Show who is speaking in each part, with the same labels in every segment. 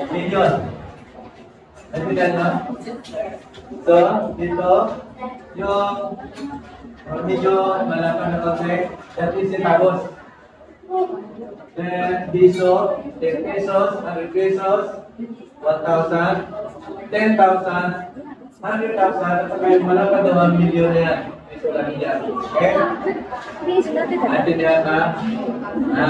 Speaker 1: Million. Naintindihan mo? So, dito, yung medyo malaman na kasi, that is centavos. Then, piso, 10 pesos, 100 pesos, 1,000, 10,000, 100,000, at saka yung malaman daw ang milyon na yan. Piso lang yan. Okay? Naintindihan ka? Ha?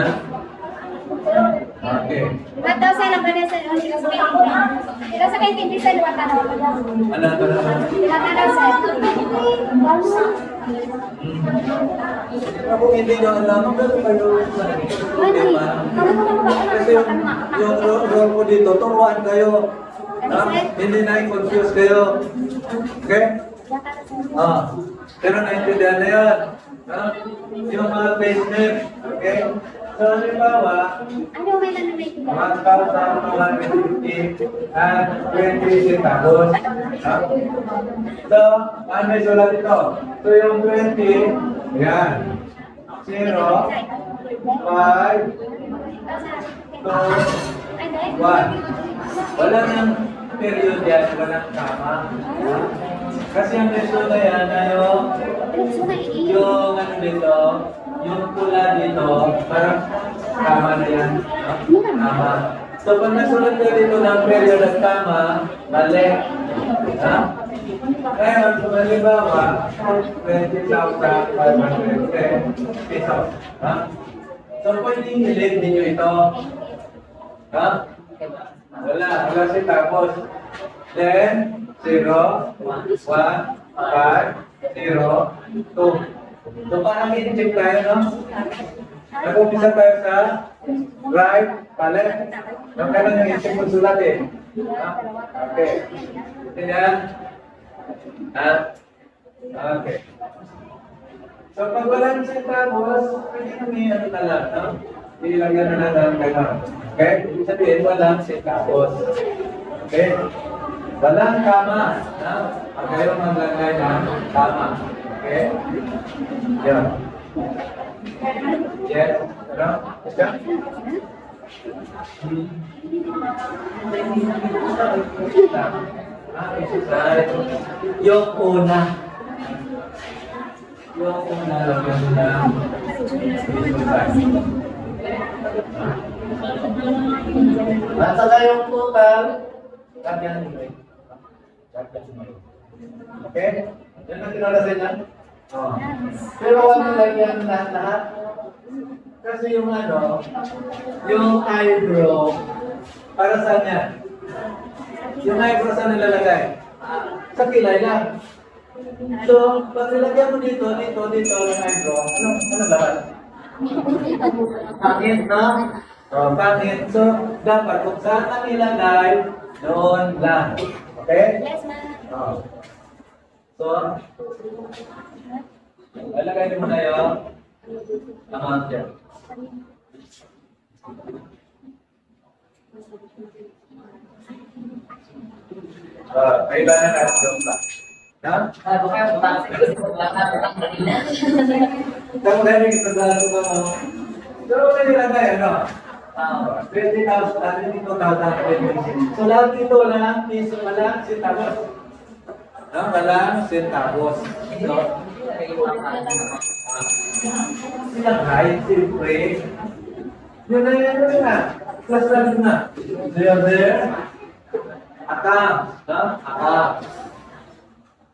Speaker 1: Okay.
Speaker 2: 1,000 ang ganyan sa Sila sa kayo hindi sa luwata na wala.
Speaker 1: Ano ba naman?
Speaker 2: Luwata na sa
Speaker 1: Ako hindi nyo alam, pero kayo diba? Kasi yung role ko dito, turuan kayo. Ha? Hindi na i-confuse kayo. Okay? Pero naintindihan na yan. Ha? Yung mga placement. Okay? So, halimbawa,
Speaker 2: ano may nanamay ko?
Speaker 1: 1,250 and 20 centavos. Ha? So, ano may sulat ito? So, yung 20, yan. 0, 5, 2, 1. Wala nang period yan, walang tama. Kasi ang peso na yan ay yung ano dito, yung pula dito, parang tama na yan. No? Tama. So pag nasulat ka dito ng period at tama, mali. Ha? Ngayon, kung halimbawa, 20,510 pesos. Ha? So pwedeng i-leave ninyo ito. Ha? Wala si tapos. Then, 0, 1, 5, 0, 2. So, parang i-check tayo, no? Nag-umpisa tayo sa right, left. Nang kailan yung i-check mo sulat eh. Okay. Tingnan. Okay. So, pag walang centavos, pwede kami ano na lang, no? Ilagyan na lang gano'n. Okay? Ibig sabihin, walang centavos. Okay? Walang kama. No? Pag kayo maglagay ng kama. Okay? Yan. Yes? Ano? Yes? Yung una. Yung una lagyan na at saka yung total, lagyan nyo. Okay? Yan ang tinalasin yan. Oh. Pero huwag nilagyan lahat. Kasi yung ano, yung eyebrow, para saan yan? Yung eyebrow saan nilalagay? Sa kilay lang. So, pag nilagyan mo dito, ang eyebrow, ano lahat? Pangit, no? Oh, pangit. So, dapat kung saan ang ilagay, doon lang. Okay?
Speaker 2: Yes, ma'am.
Speaker 1: Oh. So, ilagay mo na yung amount yan. May iba na natin doon pa. Ha? Kamu dari kita dalam kamu. Terus ini lagi ano? 20,000 natin dito tawag. So lahat dito walang piso, walang centavos. No, walang centavos. So, silang height, siyempre. Yun na. Plus lang na. There. Akam. No? Akam.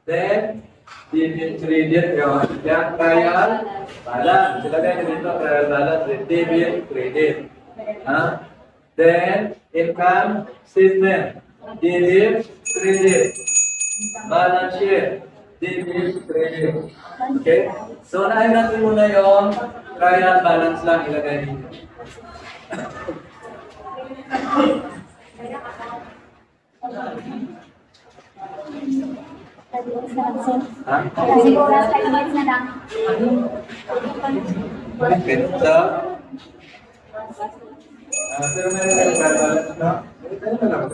Speaker 1: Then, debit, yun. Yan, trial, balance. Silagay nyo dito, trial, balance, debit, credit. Then, income statement. Debit, credit. Balance sheet. Debit, credit. Okay? So, unahin natin muna yung trial, balance lang ilagay dito.
Speaker 2: Kasi oras kayo na lang.
Speaker 1: So, pero meron kayo balance, no? Ito na lang.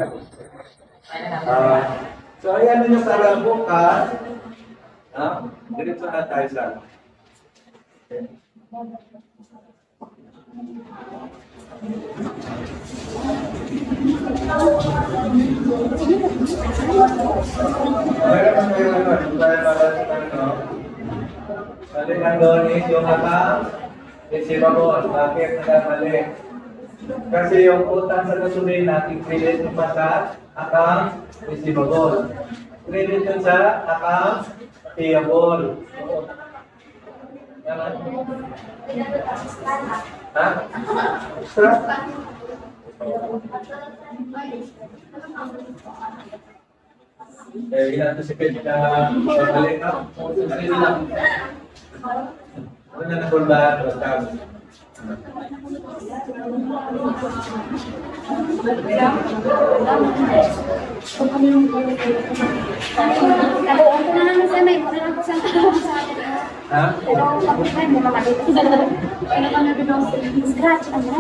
Speaker 1: So, ayan nyo para bukas. Diretso na tayo sa. Okay. Meron mo yung ano, balik ang doon is yung account receivable. Bakit nagkamali? Kasi yung utang sa gasolina, i-credit mo pa sa account receivable. Credit yun sa account payable. Yaman? Ha? Extra? In-anticipate ka balik ka? Sarili lang. Ano na nakulbahan?
Speaker 2: Nabuon ko na naman sa may, wala lang po sa akin.
Speaker 1: Ha?
Speaker 2: Pero kapag may mga makita. Ano pa na scratch, ano?